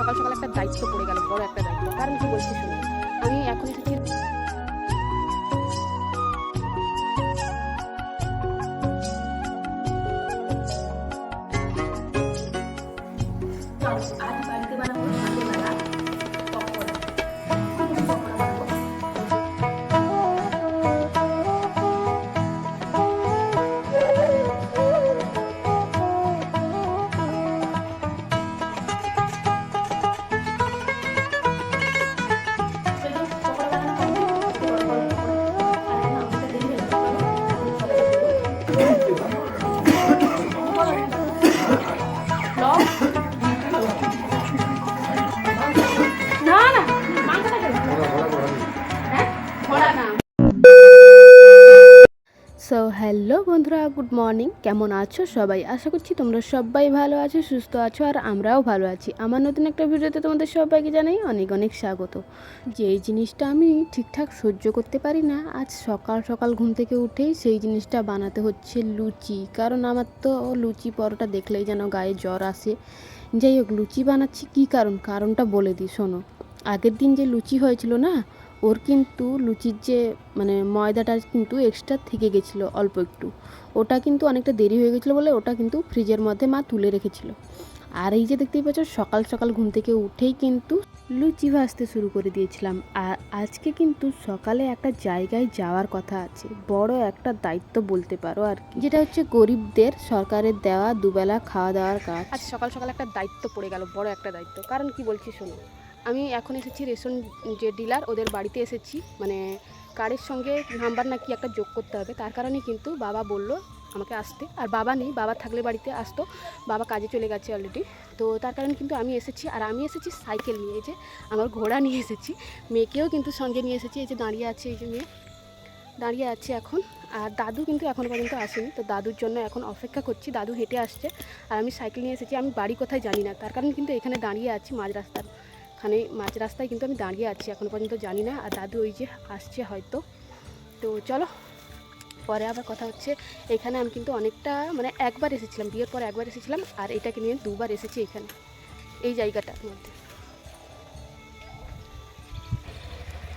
সকাল সকাল একটা দায়িত্ব পড়ে গেল, বড় একটা দায়িত্ব। কারণ কি বলছি শুনুন, আমি এখন এসেছি আজ বাড়িতে বানাবো সন্ধ্যেবেলা পকোড়া। পকোড়া বানাবো। সো হ্যালো বন্ধুরা, গুড মর্নিং। কেমন আছো সবাই? আশা করছি তোমরা সবাই ভালো আছো, সুস্থ আছো, আর আমরাও ভালো আছি। আমার নতুন একটা ভিডিওতে তোমাদের সবাইকে জানাই অনেক অনেক স্বাগত। যে জিনিসটা আমি ঠিকঠাক সহ্য করতে পারি না, আজ সকাল সকাল ঘুম থেকে উঠেই সেই জিনিসটা বানাতে হচ্ছে লুচি। কারণ আমার তো লুচি পরোটা দেখলেই যেন গায়ে জ্বর আসে। যাই হোক, লুচি বানাচ্ছি কী কারণটা বলে দিই শোনো। আগের দিন যে লুচি হয়েছিল না, ওর কিন্তু লুচির যে ময়দাটা কিন্তু এক্সট্রা থেকে গেছিলো অল্প একটু। ওটা কিন্তু অনেকটা দেরি হয়ে গেছিলো বলে ওটা কিন্তু ফ্রিজের মধ্যে মা তুলে রেখেছিল। আর এই যে দেখতেই পাচ্ছ, সকাল সকাল ঘুম থেকে উঠেই কিন্তু লুচি ভাজতে শুরু করে দিয়েছিলাম। আর আজকে কিন্তু সকালে একটা জায়গায় যাওয়ার কথা আছে, বড় একটা দায়িত্ব বলতে পারো আর কি, যেটা হচ্ছে গরিবদের সরকারের দেওয়া দুবেলা খাওয়া দাওয়ার কাজ। আজ সকাল সকাল একটা দায়িত্ব পড়ে গেল, বড় একটা দায়িত্ব। কারণ কি বলছি শোনো, আমি এখন এসেছি রেশন যে ডিলার ওদের বাড়িতে এসেছি, কার্ডের সঙ্গে নাম্বার নাকি একটা যোগ করতে হবে। তার কারণে কিন্তু বাবা বলল আমাকে আসতে, আর বাবা নেই, বাবা থাকলে বাড়িতে আসতো, বাবা কাজে চলে গেছে অলরেডি। তো তার কারণে কিন্তু আমি এসেছি, আর আমি এসেছি সাইকেল নিয়ে। এই যে আমার ঘোড়া নিয়ে এসেছি, মেয়েকেও কিন্তু সঙ্গে নিয়ে এসেছি। এই যে দাঁড়িয়ে আছে, এই যে মেয়ে দাঁড়িয়ে আছে এখন। আর দাদু কিন্তু এখনও পর্যন্ত আসেনি, তো দাদুর জন্য এখন অপেক্ষা করছি। দাদু হেঁটে আসছে আর আমি সাইকেল নিয়ে এসেছি। আমি বাড়ি কোথায় জানি না, তার কারণে কিন্তু এখানে দাঁড়িয়ে আছি মাঝ রাস্তায় কিন্তু আমি দাঁড়িয়ে আছি, এখনও পর্যন্ত জানি না। আর দাদু ওই যে আসছে হয়তো। তো চলো, পরে আবার কথা হচ্ছে। এখানে আমি কিন্তু অনেকটা একবার এসেছিলাম, বিয়ের পর একবার এসেছিলাম, আর এটাকে নিয়ে দুবার এসেছি এখানে, এই জায়গাটার মধ্যে।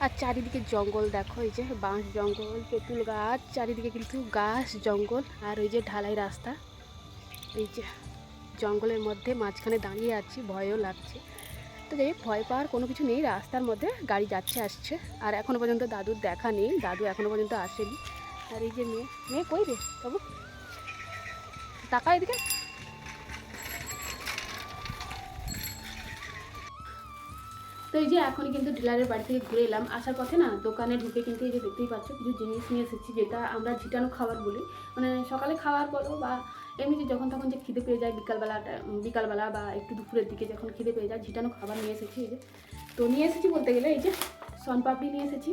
আর চারিদিকে জঙ্গল দেখো, এই যে বাঁশ জঙ্গল, তেঁতুল গাছ, চারিদিকে কিন্তু গাছ জঙ্গল। আর ওই যে ঢালাই রাস্তা, এই যে জঙ্গলের মধ্যে মাঝখানে দাঁড়িয়ে আছি, ভয়ও লাগছে। তো যাই হোক, ভয় পাওয়ার কোনো কিছু নেই, রাস্তার মধ্যে গাড়ি যাচ্ছে আসছে। আর এখনও পর্যন্ত দাদুর দেখা নেই, দাদু এখনও পর্যন্ত আসেনি। আর এই যে মেয়ে কই রে বাবু, টাকা এদিকে। তো এই যে এখনই কিন্তু ডিলারের বাড়ি থেকে ঘুরে এলাম। আসার পথে না দোকানে ঢুকে কিন্তু এই যে দেখতেই পাচ্ছ কিছু জিনিস নিয়ে এসেছি, যেটা আমরা ঝিটানো খাবার বলি। সকালে খাবার বলো বা এমনিতে যখন তখন যে খিদে পেয়ে যায় বিকালবেলা বা একটু দুপুরের দিকে যখন খিদে পেয়ে যায়, ঝিটানো খাবার নিয়ে এসেছি। এই যে তো নিয়ে এসেছি বলতে গেলে এই যে শনপাপড়ি নিয়ে এসেছি।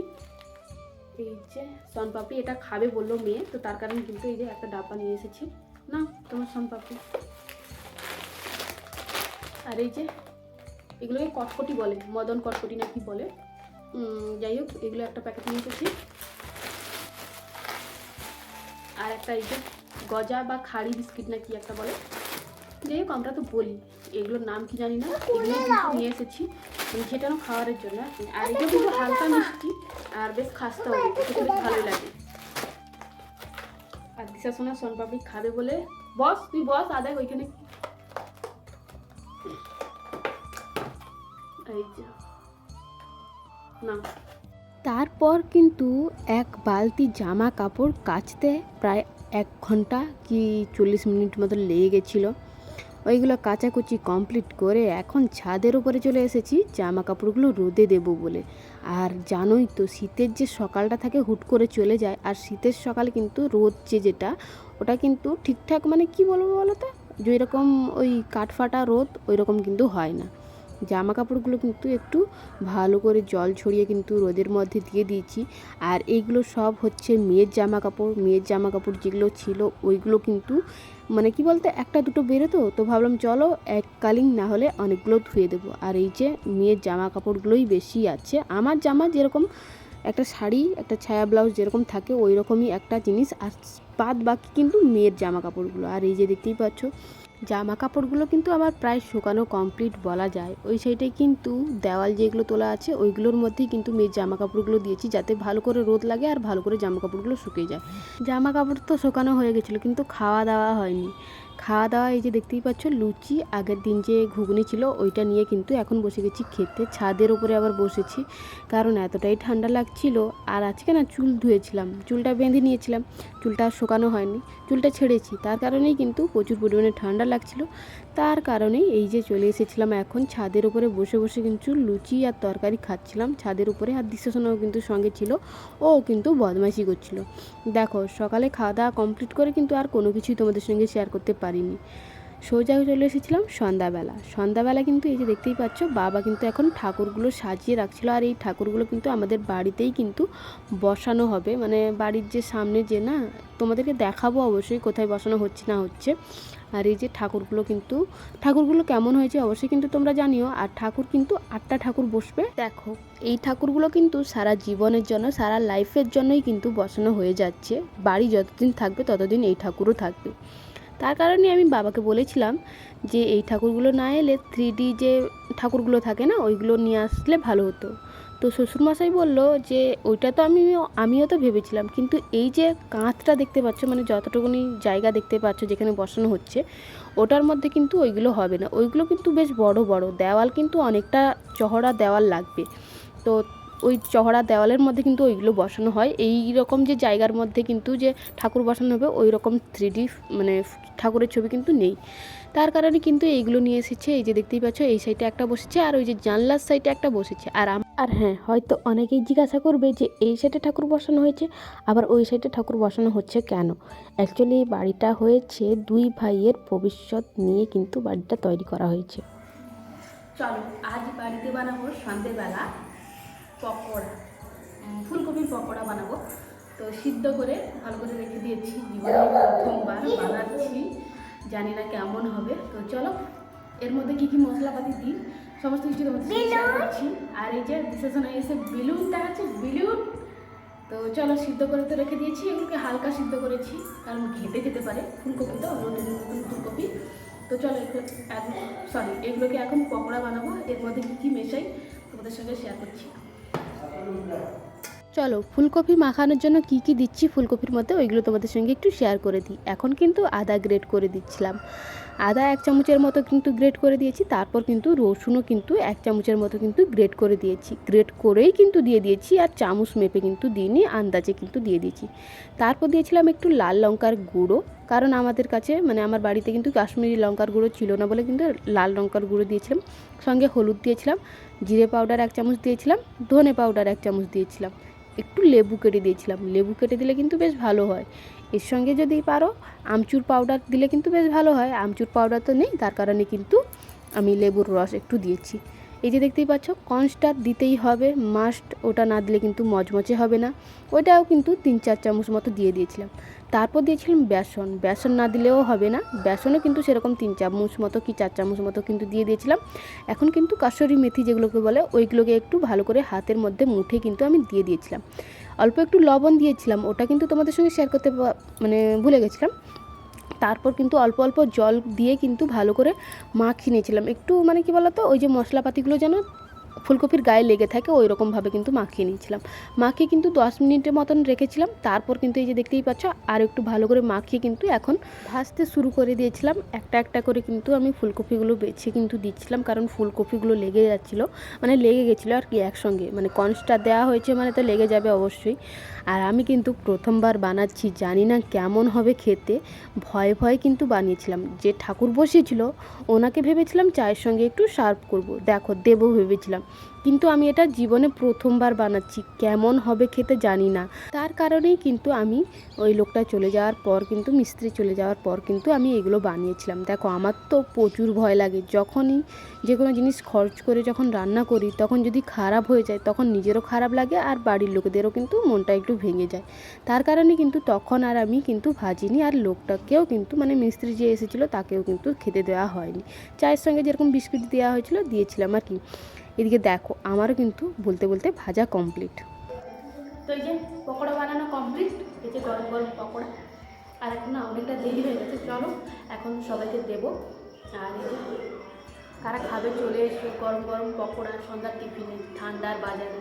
এই যে শনপাপড়ি, এটা খাবে বললো মেয়ে, তো তার কারণে কিন্তু এই যে একটা ডাব্বা নিয়ে এসেছি। না তোমার শনপাপড়ি। আর এই যে এগুলোকে কটকটি বলে, মদন কটকটি না কি বলে, যাই হোক এগুলো একটা প্যাকেট নিয়ে এসেছি। আর একটা এই যে গজা বা খাড়ি বিস্কিট না কি একটা বলে, যাই হোক আমরা তো বলি, এগুলোর নাম কি জানি না। এগুলো কিন্তু নিয়ে এসেছি ঝেটানো খাওয়ারের জন্য। আর এগুলো কিন্তু হালকা মিষ্টি আর বেশ খাস্তে হবে, খেতে বেশ ভালোই লাগে। আর দিশা সোনা শনপাপড়ি খাবে বলে, বস তুই বস আদায় ওইখানে। তারপর কিন্তু এক বালতি জামা কাপড় কাচতে প্রায় 1 ঘন্টা কি 40 মিনিট মতো লেগে গেছিলো। ওইগুলো কাচাকুচি কমপ্লিট করে এখন ছাদের উপরে চলে এসেছি জামা কাপড়গুলো রোদে দেবো বলে। আর জানোই তো শীতের যে সকালটা থাকে হুট করে চলে যায়, আর শীতের সকালে কিন্তু রোদ যেটা ওটা কিন্তু ঠিকঠাক কি বলবো বলো তো, যেরকম ওই কাঠফাটা রোদ ওই রকম কিন্তু হয় না। জামা কাপড়গুলো কিন্তু একটু ভালো করে জল ছড়িয়ে কিন্তু রোদের মধ্যে দিয়ে দিয়েছি। আর এইগুলো সব হচ্ছে মেয়ের জামা কাপড় যেগুলো ছিল ওইগুলো কিন্তু কি বলতে একটা দুটো বেরোতো, তো ভাবলাম চলো এককালীন না হলে অনেকগুলো ধুয়ে দেবো। আর এই যে মেয়ের জামা কাপড়গুলোই বেশি আছে, আমার জামা যেরকম একটা শাড়ি একটা ছায়া ব্লাউজ যেরকম থাকে ওই রকমই একটা জিনিস, আর বাদ বাকি কিন্তু মেয়ের জামা কাপড়গুলো। আর এই যে দেখতেই পাচ্ছ জামা কাপড়গুলো কিন্তু আমার প্রায় শুকানো কমপ্লিট বলা যায়। ওই সাইডে কিন্তু দেওয়াল যেগুলো তোলা আছে ওইগুলোর মধ্যেই কিন্তু মেয়ের জামা কাপড়গুলো দিয়েছি, যাতে ভালো করে রোদ লাগে আর ভালো করে জামা কাপড়গুলো শুকিয়ে যায়। জামা কাপড় তো শুকানো হয়ে গেছিলো, কিন্তু খাওয়া দাওয়া হয়নি। খাওয়া দাওয়া এই যে দেখতেই পাচ্ছ, লুচি, আগের দিন যে ঘুগনি ছিল ওইটা নিয়ে কিন্তু এখন বসে গেছি খেতে। ছাদের উপরে আবার বসেছি, কারণ এতটাই ঠান্ডা লাগছিল। আর আজকে না চুল ধুয়েছিলাম, চুলটা বেঁধে নিয়েছিলাম, চুলটা শুকানো হয়নি, চুলটা ছেড়েছি, তার কারণেই কিন্তু প্রচুর পরিমাণে ঠান্ডা লাগছিল। তার কারণেই এই যে চলে এসেছিলাম এখন ছাদের উপরে বসে বসে কিন্তু লুচি আর তরকারি খাচ্ছিলাম ছাদের উপরে। আর দিশাসোনাও কিন্তু সঙ্গে ছিল, ও কিন্তু বদমাইশি করছিল। দেখো সকালে খাওয়া দাওয়া কমপ্লিট করে কিন্তু আর কোনো কিছুই তোমাদের সঙ্গে শেয়ার করতে পারিনি। সোজা চলে এসেছিলাম সন্ধ্যাবেলা কিন্তু এই যে দেখতেই পাচ্ছ, বাবা কিন্তু এখন ঠাকুরগুলো সাজিয়ে রাখছিল। আর এই ঠাকুরগুলো কিন্তু আমাদের বাড়িতেই কিন্তু বসানো হবে, মানে বাড়ির যে সামনে যে না, তোমাদেরকে দেখাবো অবশ্যই কোথায় বসানো হচ্ছে না হচ্ছে। আর এই যে ঠাকুরগুলো কেমন হয়েছে অবশ্যই কিন্তু তোমরা জানিও। আর ঠাকুর কিন্তু 8টা ঠাকুর বসবে। দেখো এই ঠাকুরগুলো কিন্তু সারা জীবনের জন্য, সারা লাইফের জন্যই কিন্তু বসানো হয়ে যাচ্ছে। বাড়ি যতদিন থাকবে ততদিন এই ঠাকুরও থাকবে। তার কারণে আমি বাবাকে বলেছিলাম যে এই ঠাকুরগুলো না এলে 3D যে ঠাকুরগুলো থাকে না ওইগুলো নিয়ে আসলে ভালো হতো। তো শ্বশুরমশাই বলল যে ওইটা তো আমিও তো ভেবেছিলাম, কিন্তু এই যে কাঁচটা দেখতে পাচ্ছ, মানে যতটুকুনি জায়গা দেখতে পাচ্ছ যেখানে বসানো হচ্ছে ওটার মধ্যে কিন্তু ওইগুলো হবে না। ওইগুলো কিন্তু বেশ বড় বড় দেওয়াল, কিন্তু অনেকটা চওড়া দেওয়াল লাগবে। তো ওই চওড়া দেওয়ালের মধ্যে কিন্তু ওইগুলো বসানো হয়। এই রকম যে জায়গার মধ্যে কিন্তু যে ঠাকুর বসানো হবে ওই রকম 3D মানে ঠাকুরের ছবি কিন্তু নেই। তার কারণে কিন্তু এইগুলো নিয়ে এসেছে। এই যে দেখতেই পাচ্ছ এই সাইডে একটা বসেছে, আর ওই যে জানলার সাইডে একটা বসেছে। আর হ্যাঁ, হয়তো অনেকেই জিজ্ঞাসা করবে যে এই সাইডে ঠাকুর বসানো হয়েছে আবার ওই সাইডে ঠাকুর বসানো হচ্ছে কেন। অ্যাকচুয়ালি এই বাড়িটা হয়েছে 2 ভাইয়ের ভবিষ্যৎ নিয়ে কিন্তু বাড়িটা তৈরি করা হয়েছে। চলো আজ বাড়িতে বানাবো সন্ধ্যেবেলা পকোড়া, ফুলকপির পকোড়া বানাবো। তো সিদ্ধ করে ভালো করে রেখে দিয়েছি, জীবনে প্রথমবার বানাচ্ছি, জানি না কেমন হবে। তো চলো এর মধ্যে কী কী মশলাপাতি দিই সমস্ত কিছু তোমাদের শেয়ার করছি। আর এই যে বিশেষণ এসে বেলুনটা আছে, বেলুন। তো চলো সিদ্ধ করে তো রেখে দিয়েছি, এগুলোকে হালকা সিদ্ধ করেছি কারণ ঘেটে যেতে পারে ফুলকপি, তো নতুন ফুলকপি। তো চলো এগুলোকে এখন পকোড়া বানাবো। এর মধ্যে কী কী মেশাই তোমাদের সঙ্গে শেয়ার করছি। চলো ফুলকপি মাখানোর জন্য কি কি দিচ্ছি ফুলকপির মধ্যে ওইগুলো তোমাদের সঙ্গে একটু শেয়ার করে দিই। এখন কিন্তু আদা গ্রেট করে দিচ্ছিলাম, আদা 1 চামচের মতো কিন্তু গ্রেট করে দিয়েছি। তারপর কিন্তু রসুনও কিন্তু 1 চামচের মতো কিন্তু গ্রেট করে দিয়েছি, গ্রেট করেই কিন্তু দিয়ে দিয়েছি। আর চামচ মেপে কিন্তু দিইনি, আন্দাজে কিন্তু দিয়ে দিয়েছি। তারপর দিয়েছিলাম একটু লাল লঙ্কার গুঁড়ো, কারণ আমাদের কাছে মানে আমার বাড়িতে কিন্তু কাশ্মীরি লঙ্কার গুঁড়ো ছিল না বলে কিন্তু লাল লঙ্কার গুঁড়ো দিয়েছিলাম। সঙ্গে হলুদ দিয়েছিলাম, জিরে পাউডার 1 চামচ দিয়েছিলাম, ধনে পাউডার 1 চামচ দিয়েছিলাম, একটু লেবু কেটে দিয়েছিলাম। লেবু কেটে দিলে কিন্তু বেশ ভালো হয়। এর সঙ্গে যদি পারো আমচুর পাউডার দিলে কিন্তু বেশ ভালো হয়। আমচুর পাউডার তো নেই, তার কারণে কিন্তু আমি লেবুর রস একটু দিয়েছি। এই যে দেখতেই পাচ্ছ কর্নস্টার্চ দিতেই হবে মাস্ট, ওটা না দিলে কিন্তু মচমচে হবে না। ওইটাও কিন্তু 3-4 চামচ মতো দিয়ে দিয়েছিলাম। তারপর দিয়েছিলাম বেসন না দিলেও হবে না, বেসনও কিন্তু সেরকম 3 চামচ মতো কি 4 চামচ মতো কিন্তু দিয়ে দিয়েছিলাম। এখন কিন্তু কাসুরি মেথি যেগুলোকে বলে ওইগুলোকে একটু ভালো করে হাতের মধ্যে মুঠে কিন্তু আমি দিয়ে দিয়েছিলাম। অল্প একটু লবণ দিয়েছিলাম, ওটা কিন্তু তোমাদের সঙ্গে শেয়ার করতে মানে ভুলে গেছিলাম। তারপর কিন্তু অল্প অল্প জল দিয়ে কিন্তু ভালো করে মাখিয়ে নিয়েছিলাম। একটু মানে কি বলতো, ওই যে মশলাপাতিগুলো যেন ফুলকপির গায়ে লেগে থাকে ওই রকমভাবে কিন্তু মাখিয়ে নিয়েছিলাম। মাখিয়ে কিন্তু 10 মিনিটের মতন রেখেছিলাম। তারপর কিন্তু এই যে দেখতেই পাচ্ছ আর একটু ভালো করে মাখিয়ে কিন্তু এখন ভাজতে শুরু করে দিয়েছিলাম। একটা একটা করে কিন্তু আমি ফুলকপিগুলো বেছে কিন্তু দিচ্ছিলাম, কারণ ফুলকপিগুলো লেগে যাচ্ছিলো, মানে লেগে গেছিলো আর কি একসঙ্গে, মানে কর্নস্টার্চ দেওয়া হয়েছে মানে তো লেগে যাবে অবশ্যই। আর আমি কিন্তু প্রথমবার বানাচ্ছি, জানি না কেমন হবে খেতে, ভয়ে ভয়ে কিন্তু বানিয়েছিলাম। যে ঠাকুর বসিয়েছিল ওনাকে ভেবেছিলাম চায়ের সঙ্গে একটু সার্ভ করব, দেখো দেবো ভেবেছিলাম, কিন্তু আমি এটা জীবনে প্রথমবার বানাচ্ছি, কেমন হবে খেতে জানি না। তার কারণেই কিন্তু আমি ওই লোকটা চলে যাওয়ার পর কিন্তু মিস্ত্রি চলে যাওয়ার পর কিন্তু আমি এগুলো বানিয়েছিলাম। দেখো আমার তো প্রচুর ভয় লাগে, যখনই যে কোনো জিনিস খরচ করে যখন রান্না করি তখন যদি খারাপ হয়ে যায় তখন নিজেরও খারাপ লাগে আর বাড়ির লোকেদেরও কিন্তু মনটা একটু ভেঙে যায়। তার কারণে কিন্তু তখন আর আমি কিন্তু ভাজিনি, আর লোকটাকেও কিন্তু মানে মিস্ত্রি যে এসেছিলো তাকেও কিন্তু খেতে দেওয়া হয়নি। চায়ের সঙ্গে যেরকম বিস্কুট দেওয়া হয়েছিল দিয়েছিলাম আর কি। এদিকে দেখো আমারও কিন্তু বলতে বলতে ভাজা কমপ্লিট। তো এই যে পকোড়া বানানো কমপ্লিট, এই যে গরম গরম পকোড়া। আর এখন না অনেকটা দেরি হয়ে গেছে, চলো এখন সবাইকে দেবো। আর এই যে কারা খাবে চলে এসো, গরম গরম পকোড়া সন্ধ্যার টিফিনে ঠান্ডার বাজারে।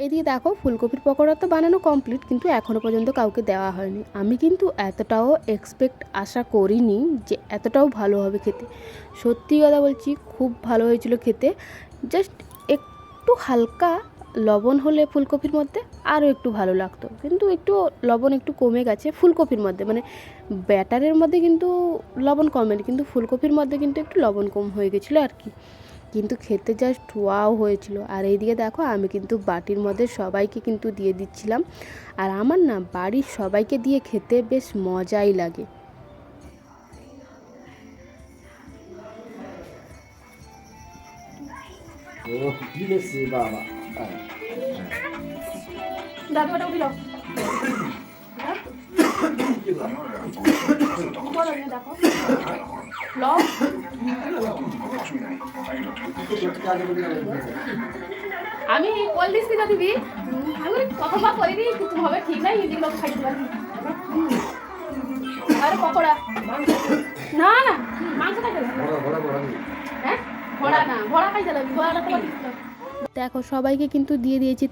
এদিকে দেখো ফুলকপির পকোড়া তো বানানো কমপ্লিট, কিন্তু এখনও পর্যন্ত কাউকে দেওয়া হয়নি। আমি কিন্তু এতটাও আশা করিনি যে এতটাও ভালো হবে খেতে। সত্যি কথা বলছি, খুব ভালো হয়েছিল খেতে। জাস্ট একটু হালকা লবণ হলে ফুলকপির মধ্যে আরও একটু ভালো লাগতো, কিন্তু একটু লবণ একটু কমে গেছে ফুলকপির মধ্যে, মানে ব্যাটারের মধ্যে কিন্তু লবণ কমেনি, কিন্তু ফুলকপির মধ্যে কিন্তু একটু লবণ কম হয়ে গেছিলো আর কি। কিন্তু খেতে জাস্ট ওয়াও হয়েছিল। আর এইদিকে দেখো আমি কিন্তু বাটির মধ্যে সবাইকে কিন্তু দিয়ে দিচ্ছিলাম। আর আমার না বাড়ির সবাইকে দিয়ে খেতে বেশ মজাই লাগে। দাদুটা উঠিল দেখো আমি কল দিস না দিবি, আমি কথা করিনি কিছু হবে ঠিক নাই, এদিকে লোক খাইতে পারবি। আরে পকোড়া না না মাংস খাইতে হ্যাঁ ভরা না ভরা খাইতে লাগবে, ভরাটা তোমার দেখো সবাইকে কিন্তু দিয়ে দিয়েছি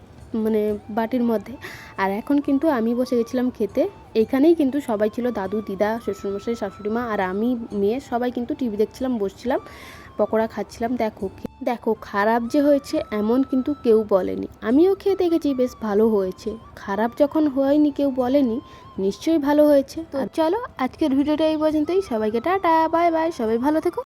মানে বাটির মধ্যে। আর এখন কিন্তু আমি বসে গেছিলাম খেতে। এইখানেই কিন্তু সবাই ছিল, দাদু দিদা শ্বশুরমশাই শাশুড়ি মা আর আমি মেয়ে, সবাই কিন্তু টিভি দেখছিলাম, বসছিলাম, পকোড়া খাচ্ছিলাম। দেখো খারাপ যে হয়েছে এমন কিন্তু কেউ বলেনি, আমিও খেয়ে দেখেছি বেশ ভালো হয়েছে। খারাপ যখন হয়নি কেউ বলেনি, নিশ্চয়ই ভালো হয়েছে। তো চলো আজকের ভিডিওটা এই পর্যন্তই। সবাইকে টাটা বাই বাই, সবাই ভালো থেকো।